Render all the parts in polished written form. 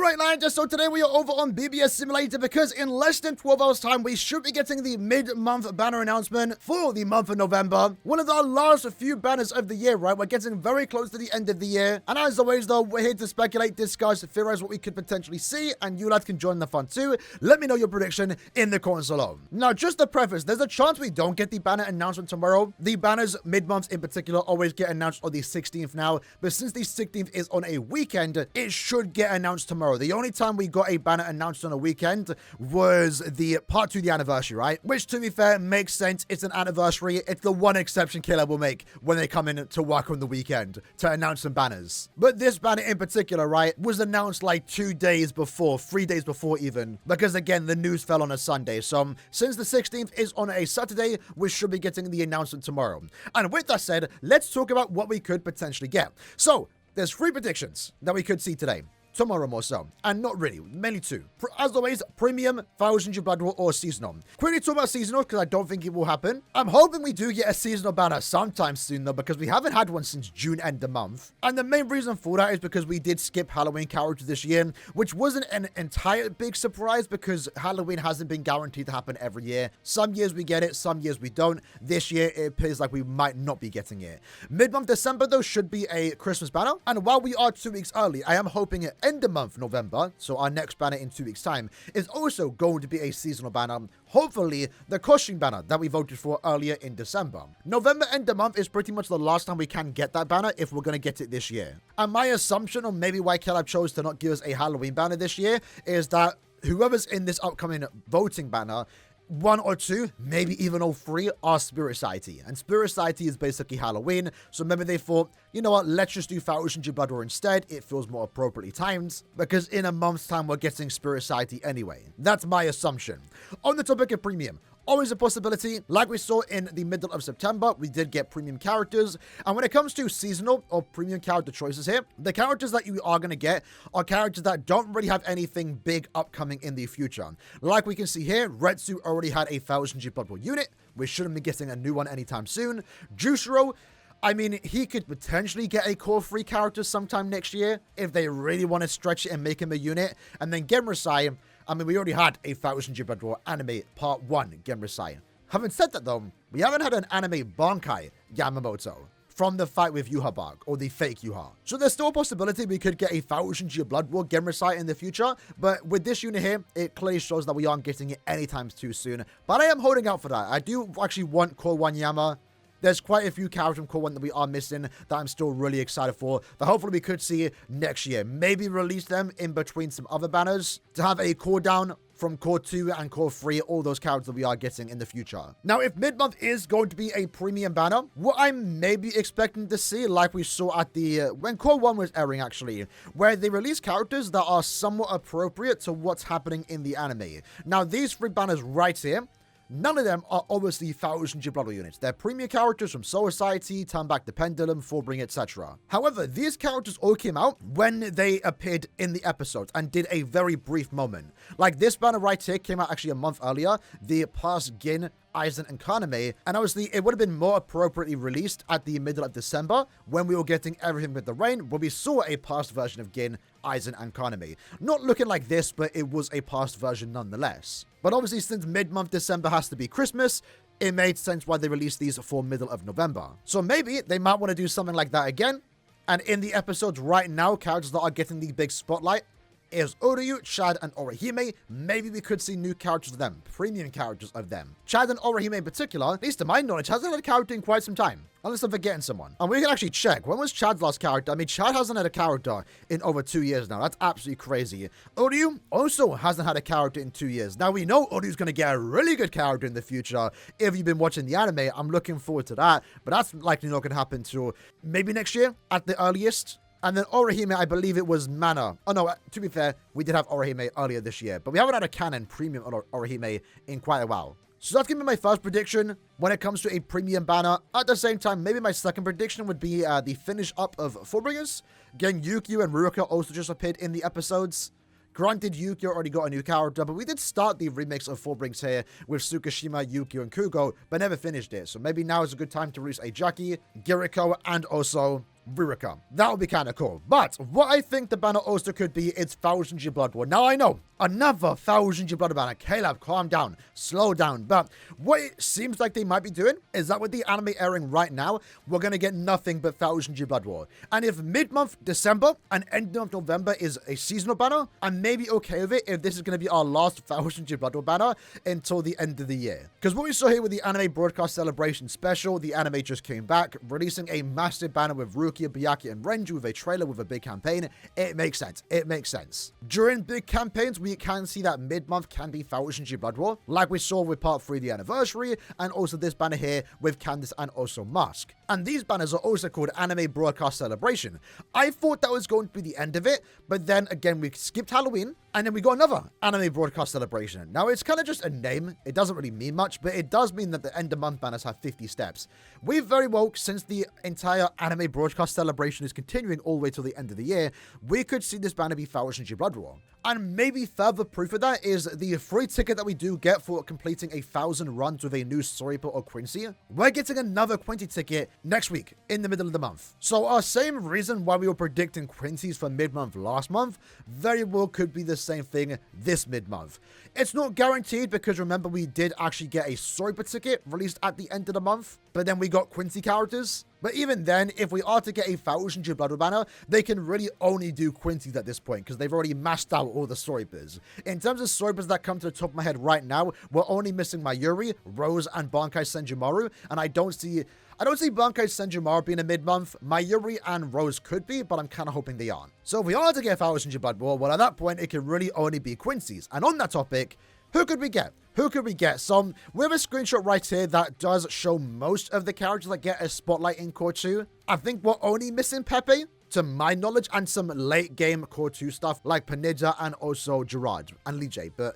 Alright, Landers, so today we are over on BBS Simulator because in less than 12 hours time, we should be getting the mid-month banner announcement for the month of November. One of our last few banners of the year, right? We're getting very close to the end of the year. And as always, though, we're here to speculate, discuss, theorize what we could potentially see, and you lads can join the fun too. Let me know your prediction in the comments below. Now, just a preface, there's a chance we don't get the banner announcement tomorrow. The banners mid-months in particular always get announced on the 16th now, but since the 16th is on a weekend, it should get announced tomorrow. The only time we got a banner announced on a weekend was the part 2, the anniversary, right? Which, to be fair, makes sense. It's an anniversary. It's the one exception Killer will make when they come in to work on the weekend to announce some banners. But this banner in particular, right, was announced like 2 days before, 3 days before even, because again, the news fell on a Sunday. So since the 16th is on a Saturday, we should be getting the announcement tomorrow. And with that said, let's talk about what we could potentially get. So there's 3 predictions that we could see today. Tomorrow more so, and not really, mainly 2. As always, premium, 1000 Year Blood War, or seasonal. Quickly talk about seasonal because I don't think it will happen. I'm hoping we do get a seasonal banner sometime soon though, because we haven't had one since June end of month. And the main reason for that is because we did skip Halloween characters this year, which wasn't an entire big surprise because Halloween hasn't been guaranteed to happen every year. Some years we get it, some years we don't. This year it appears like we might not be getting it. Mid-month December though should be a Christmas banner, and while we are 2 weeks early, I am hoping it end of month November, so our next banner in 2 weeks time, is also going to be a seasonal banner, hopefully the costume banner that we voted for earlier in December. November end of month is pretty much the last time we can get that banner if we're going to get it this year. And my assumption, or maybe why Kellab chose to not give us a Halloween banner this year, is that whoever's in this upcoming voting banner, 1 or 2, maybe even all 3 are Spirit Society. And Spirit Society is basically Halloween. So maybe they thought, you know what, let's just do 1000 Year Blood War instead. It feels more appropriately timed because in a month's time, we're getting Spirit Society anyway. That's my assumption. On the topic of premium, always a possibility. Like we saw in the middle of September, we did get premium characters. And when it comes to seasonal or premium character choices here, the characters that you are going to get are characters that don't really have anything big upcoming in the future. Like we can see here, Retsu already had a 1000 Year Blood War unit. We shouldn't be getting a new one anytime soon. Jushiro, I mean, he could potentially get a core 3 character sometime next year if they really want to stretch it and make him a unit. And then Genrosai, I mean, we already had a 1000 Year Blood War anime part 1 Genrosai. Having said that though, we haven't had an anime Bankai Yamamoto from the fight with Yuha Bug, or the fake Yuha. So there's still a possibility we could get a 1000 Year Blood War Genrosai in the future, but with this unit here, it clearly shows that we aren't getting it anytime too soon. But I am holding out for that. I do actually want Core 1 Yama. There's quite a few characters from Core 1 that we are missing that I'm still really excited for, that hopefully we could see next year. Maybe release them in between some other banners to have a core down from Core 2 and Core 3, all those characters that we are getting in the future. Now, if mid-month is going to be a premium banner, what I'm maybe expecting to see, like we saw at the, when Core 1 was airing actually, where they release characters that are somewhat appropriate to what's happening in the anime. Now, these 3 banners right here, none of them are obviously 1000 Year Blood War units. They're premium characters from Soul Society, Turn Back the Pendulum, Fullbring, etc. However, these characters all came out when they appeared in the episodes and did a very brief moment. Like this banner right here came out actually a month earlier, the past Gin, Aizen, and Kaname, and obviously it would have been more appropriately released at the middle of December when we were getting everything with the rain, where we saw a past version of Gin, Aizen, and Kaname. Not looking like this, but it was a past version nonetheless. But obviously since mid-month December has to be Christmas, it made sense why they released these for middle of November. So maybe they might want to do something like that again, and in the episodes right now, characters that are getting the big spotlight is Uryu, Chad, and Orihime. Maybe we could see new characters of them, premium characters of them. Chad and Orihime in particular, at least to my knowledge, hasn't had a character in quite some time. Unless I'm forgetting someone. And we can actually check. When was Chad's last character? I mean, Chad hasn't had a character in over 2 years now. That's absolutely crazy. Uryu also hasn't had a character in 2 years. Now, we know Uryu's going to get a really good character in the future. If you've been watching the anime, I'm looking forward to that. But that's likely not going to happen till maybe next year at the earliest. And then Orihime, I believe it was Mana. Oh no, to be fair, we did have Orihime earlier this year. But we haven't had a canon premium Orihime in quite a while. So that's going to be my first prediction when it comes to a premium banner. At the same time, maybe my second prediction would be the finish up of Fullbringers. Again, Yukio and Ruroka also just appeared in the episodes. Granted, Yukio already got a new character, but we did start the remix of Fullbrings here with Tsukishima, Yukio, and Kugo, but never finished it. So maybe now is a good time to release a Jackie, Giriko, and also Rurika. That would be kind of cool. But what I think the banner also could be is 1000 Year Blood War. Now I know, another 1000 Year Blood War banner. Caleb, calm down, slow down. But what it seems like they might be doing is that with the anime airing right now, we're going to get nothing but 1000 Year Blood War. And if mid-month December and end of November is a seasonal banner, I'm maybe okay with it if this is going to be our last 1000 Year Blood War banner until the end of the year. Because what we saw here with the anime broadcast celebration special, the anime just came back, releasing a massive banner with Rukia, Byakuya, and Renju with a trailer with a big campaign. It makes sense. It makes sense. During big campaigns, we can see that mid-month can be 1000 Year Blood War, like we saw with part 3, the anniversary, and also this banner here with Candice and also Mask. And these banners are also called Anime Broadcast Celebration. I thought that was going to be the end of it, but then again, we skipped Halloween, and then we got another Anime Broadcast Celebration. Now, it's kind of just a name. It doesn't really mean much, but it does mean that the end of month banners have 50 steps. We very well, since the entire Anime Broadcast Celebration is continuing all the way till the end of the year, we could see this banner be 1000 Year Blood War. And maybe further proof of that is the free ticket that we do get for completing 1,000 runs with a new Storyport or Quincy. We're getting another Quincy ticket next week in the middle of the month. So our same reason why we were predicting Quincy's for mid-month last month very well could be the same thing this mid-month. It's not guaranteed because remember we did actually get a Storyport ticket released at the end of the month, but then we got Quincy characters. But even then, if we are to get a 1000 Year Blood War banner, they can really only do Quincy's at this point because they've already mashed out all the Storypors. In terms of Storypors that come to the top of my head right now, we're only missing Mayuri, Rose, and Bankai Senjumaru, and I don't see Bankai Senjumaru being a mid-month. Mayuri and Rose could be, but I'm kind of hoping they aren't. So if we are to get 1000 Year Blood War, well, at that point, it can really only be Quincy's. And on that topic, who could we get? Who could we get? So we have a screenshot right here that does show most of the characters that get a spotlight in Core 2. I think we're only missing Pepe, to my knowledge, and some late game Core 2 stuff like Panida and also Gerard and Lee J, but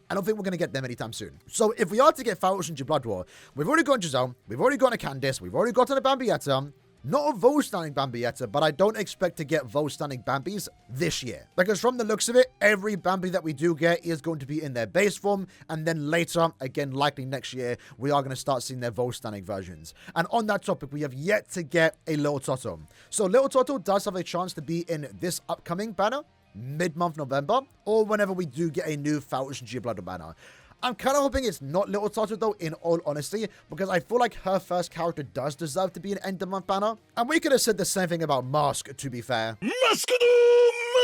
I don't think we're going to get them anytime soon. So if we are to get 1000 Year Blood War, we've already got Giselle, we've already got a Candice, we've already gotten a Bambietta. Not a Vol-standing Bambietta, but I don't expect to get Vol-standing Bambis this year. Because from the looks of it, every Bambi that we do get is going to be in their base form, and then later, again, likely next year, we are going to start seeing their Vol-standing versions. And on that topic, we have yet to get a Little Toto. So Little Toto does have a chance to be in this upcoming banner, mid-month November, or whenever we do get a new 1000 Year Blood War banner. I'm kind of hoping it's not Little Toto though, in all honesty, because I feel like her first character does deserve to be an end-of-month banner. And we could have said the same thing about Mask, to be fair.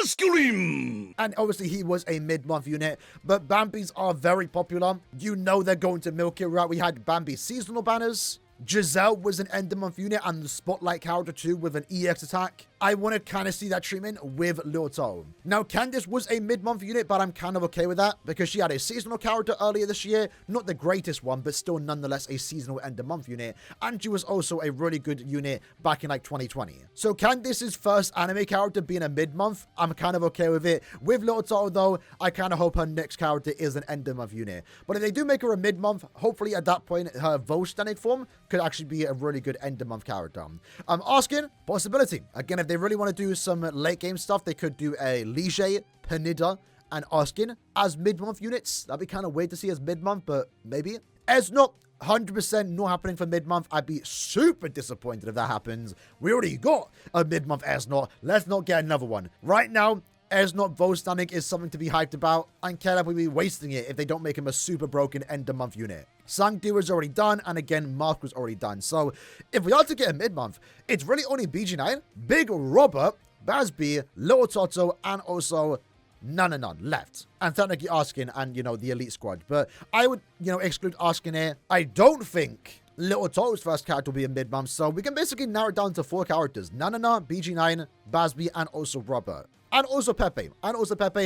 Masculine! And obviously he was a mid-month unit, but Bambis are very popular. You know they're going to milk it, right? We had Bambi seasonal banners. Giselle was an end-of-month unit and the Spotlight character too with an EX attack. I want to kind of see that treatment with Lil Toe. Now, Candice was a mid-month unit, but I'm kind of okay with that because she had a seasonal character earlier this year. Not the greatest one, but still nonetheless a seasonal end-of-month unit. And she was also a really good unit back in like 2020. So Candice's first anime character being a mid-month, I'm kind of okay with it. With Lil Toe though, I kind of hope her next character is an end-of-month unit. But if they do make her a mid-month, hopefully at that point, her Volstanic form could actually be a really good end-of-month character. I'm asking, possibility. Again, if they really want to do some late game stuff, they could do a Lige, Panida, and Askin as mid-month units. That'd be kind of weird to see as mid-month, but maybe. It's not 100% not happening for mid-month. I'd be super disappointed if that happens. We already got a mid-month Esnot. Let's not get another one. Right now, Esnot Volstanic is something to be hyped about, and Caleb will be wasting it if they don't make him a super broken end-of-month unit. Sangdu was already done, and again, Mark was already done. So, if we are to get a mid-month, it's really only BG9, Big Robert, Bazby, Little Toto, and also none left. And technically Askin and, the Elite Squad. But I would, exclude Askin here. I don't think Little Toto's first character will be a mid-month, so we can basically narrow it down to 4 characters. Nanana, BG9, Bazby, and also Robert. And also Pepe.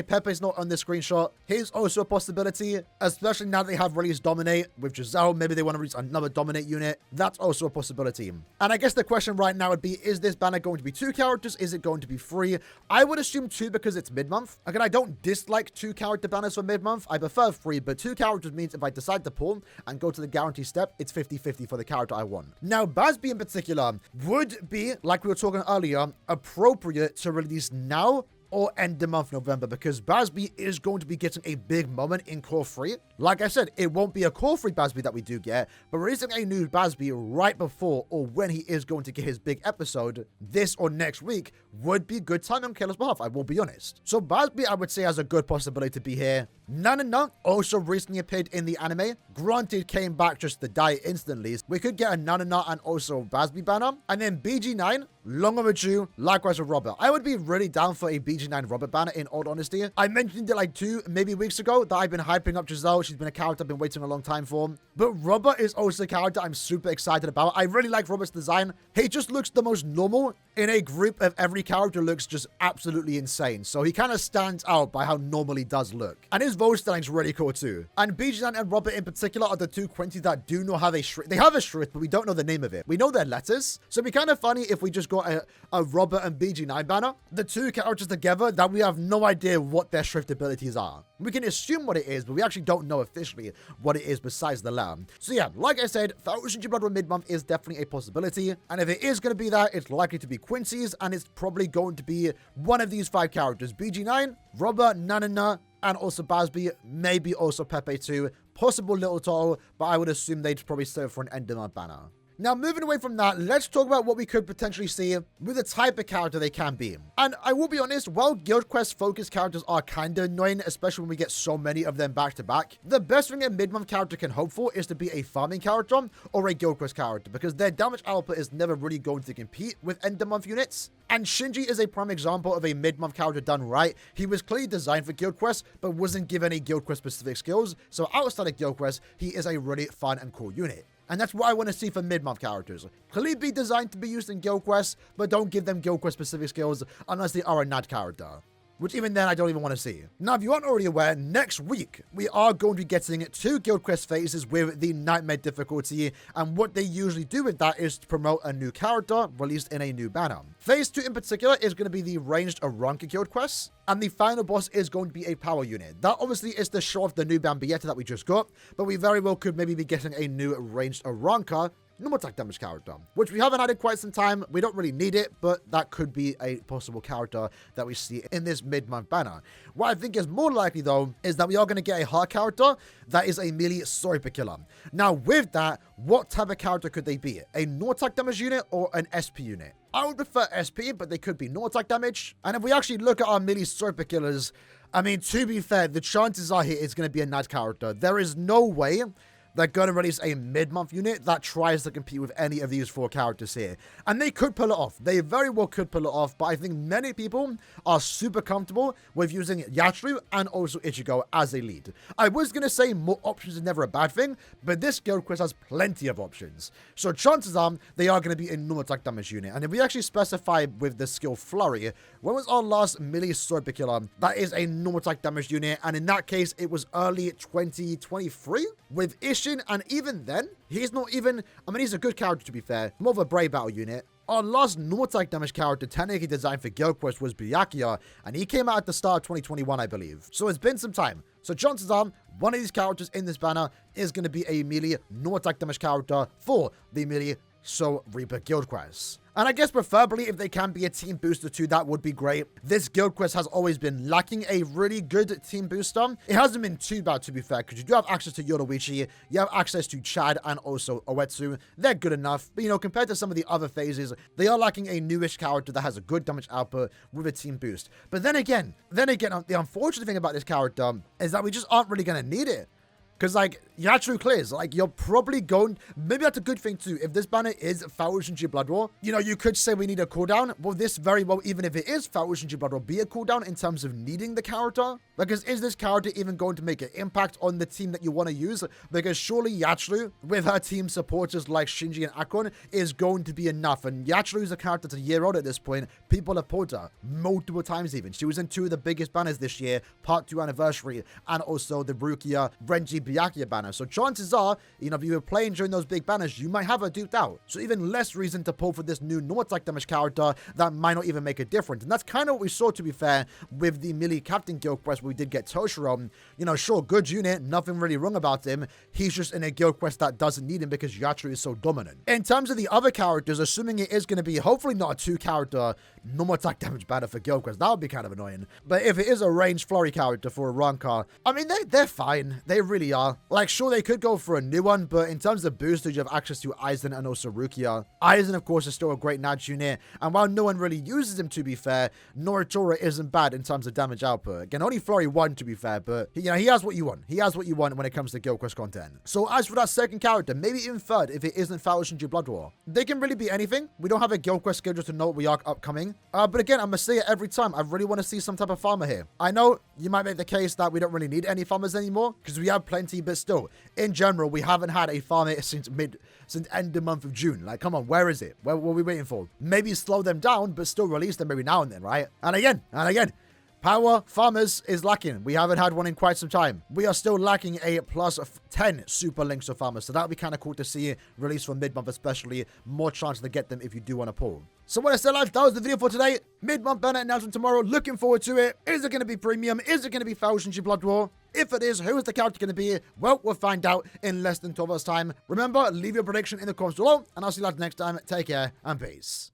Pepe's not on this screenshot. He's also a possibility, especially now that they have released Dominate with Giselle. Maybe they want to release another Dominate unit. That's also a possibility. And I guess the question right now would be, is this banner going to be 2 characters? Is it going to be 3? I would assume 2 because it's mid-month. Again, I don't dislike 2 character banners for mid-month. I prefer 3, but 2 characters means if I decide to pull and go to the guarantee step, it's 50-50 for the character I want. Now, Bazby in particular would be, like we were talking earlier, appropriate to release now or end the month November, because Bazby is going to be getting a big moment in Core 3. Like I said, it won't be a Core 3 Bazby that we do get, but releasing a new Bazby right before or when he is going to get his big episode this or next week would be good time on Killer's behalf, I will be honest. So Bazby, I would say, has a good possibility to be here. Nanana also recently appeared in the anime. Granted, came back just to die instantly. We could get a Nanana and also Bazby banner. And then BG9, long overdue, likewise with Robert. I would be really down for a BG9 Robert banner, in all honesty. I mentioned it like 2 maybe weeks ago that I've been hyping up Giselle. She's been a character I've been waiting a long time for. But Robert is also a character I'm super excited about. I really like Robert's design. He just looks the most normal in a group of every character looks just absolutely insane. So he kind of stands out by how normal he does look. And his voice styling's really cool too. And BG9 and Robert in particular are the 2 Quinties that do know how they shrift. They have a shrift, but we don't know the name of it. We know their letters. So it'd be kind of funny if we just got a Robert and BG9 banner. The 2 characters together that we have no idea what their shrift abilities are. We can assume what it is, but we actually don't know officially what it is besides the lamb. So yeah, like I said, 1000 G Blood Run mid-month is definitely a possibility. And if it is going to be that, it's likely to be Quincy's, and it's probably going to be one of these 5 characters. BG9, Robert, Nanana, and also Bazby, maybe also Pepe too. Possible Little Toro, but I would assume they'd probably serve for an end of month banner. Now, moving away from that, let's talk about what we could potentially see with the type of character they can be. And I will be honest, while Guild Quest focused characters are kind of annoying, especially when we get so many of them back to back, the best thing a mid-month character can hope for is to be a farming character or a Guild Quest character, because their damage output is never really going to compete with end-of-month units. And Shinji is a prime example of a mid-month character done right. He was clearly designed for Guild Quest, but wasn't given any Guild Quest specific skills. So outside of Guild Quest, he is a really fun and cool unit. And that's what I want to see for mid-month characters. Clearly be designed to be used in Guild Quest, but don't give them Guild Quest specific skills unless they are a NAD character. Which even then, I don't even want to see. Now, if you aren't already aware, next week, we are going to be getting 2 Guild Quest phases with the Nightmare difficulty. And what they usually do with that is to promote a new character released in a new banner. Phase 2 in particular is going to be the ranged Aranka Guild Quests. And the final boss is going to be a power unit. That obviously is to show off the new Bambietta that we just got. But we very well could maybe be getting a new ranged Aranka normal attack damage character, which we haven't had in quite some time. We don't really need it, but that could be a possible character that we see in this mid-month banner. What I think is more likely, though, is that we are going to get a hard character that is a melee Sniper killer. Now, with that, what type of character could they be? A normal attack damage unit or an SP unit? I would prefer SP, but they could be normal attack damage. And if we actually look at our melee Sniper killers, I mean, to be fair, the chances are here it's going to be a NAD character. There is no way they're going to release a mid-month unit that tries to compete with any of these 4 characters here. And they could pull it off. They very well could pull it off, but I think many people are super comfortable with using Yachiru and also Ichigo as a lead. I was going to say more options is never a bad thing, but this Guild Quest has plenty of options. So chances are they are going to be a normal attack damage unit. And if we actually specify with the skill Flurry, when was our last melee Sniper killer? That is a normal attack damage unit, and in that case, it was early 2023 with Ishin. And even then, he's not even, I mean, he's a good character to be fair, more of a brave battle unit. Our last normal attack damage character technically designed for Guild Quest was Byakuya, and he came out at the start of 2021, I believe. So it's been some time. So chances are, one of these characters in this banner is going to be a melee normal attack damage character for the melee Soul Reaper Guild Quest. And I guess preferably if they can be a team booster too, that would be great. This Guild Quest has always been lacking a really good team booster. It hasn't been too bad, to be fair, because you do have access to Yoruichi, you have access to Chad and also Oetsu. They're good enough, but you know, compared to some of the other phases, they are lacking a newish character that has a good damage output with a team boost. But then again, the unfortunate thing about this character is that we just aren't really going to need it. Because, like, Yachiru clears. Like, you're probably going... Maybe that's a good thing, too. If this banner is Faushinji Blood War, you know, you could say we need a cooldown. Well, this very well, even if it is Faushinji Blood War, be a cooldown in terms of needing the character. Because is this character even going to make an impact on the team that you want to use? Because surely Yachiru, with her team supporters like Shinji and Akon, is going to be enough. And Yachiru is a character that's a year old at this point. People have pulled her multiple times even. She was in 2 of the biggest banners this year, Part 2 Anniversary, and also the Rukia Renji Byakuya banner. So chances are, you know, if you were playing during those big banners, you might have her duped out. So even less reason to pull for this new normal attack damage character that might not even make a difference. And that's kind of what we saw, to be fair, with the melee Captain Guild Quest where we did get Toshiro. You know, sure, good unit, nothing really wrong about him. He's just in a Guild Quest that doesn't need him because Yachiru is so dominant. In terms of the other characters, assuming it is going to be hopefully not a 2-character normal attack damage banner for Guild Quest. That would be kind of annoying. But if it is a ranged flurry character for a rank, I mean, they're fine. They really are. Like, sure, they could go for a new one, but in terms of boosters, you have access to Aizen and also Rukia. Aizen, of course, is still a great Nat unit, and while no one really uses him, to be fair, Noritora isn't bad in terms of damage output. Again, only Flurry 1, to be fair, but, you know, he has what you want. He has what you want when it comes to Guild Quest content. So as for that second character, maybe even third, if it isn't Faoshinju Blood War, they can really be anything. We don't have a Guild Quest schedule to know what we are upcoming. But again, I'm gonna say it every time, I really want to see some type of farmer here. I know you might make the case that we don't really need any farmers anymore, because we have plenty, but still, in general, we haven't had a farmer since end the month of June. Like, come on, where is it? What are we waiting for? Maybe slow them down, but still release them every now and then, right? And again, power farmers is lacking. We haven't had one in quite some time. We are still lacking a plus 10 super links of farmers. So that would be kind of cool to see released for mid-month, especially. More chance to get them if you do want to pull. So when I say live, that was the video for today. Mid-month banner announcement tomorrow. Looking forward to it. Is it going to be premium? Is it going to be Faoshinju Blood War? If it is, who is the character going to be? Well, we'll find out in less than 12 hours time. Remember, leave your prediction in the comments below, and I'll see you later next time. Take care and peace.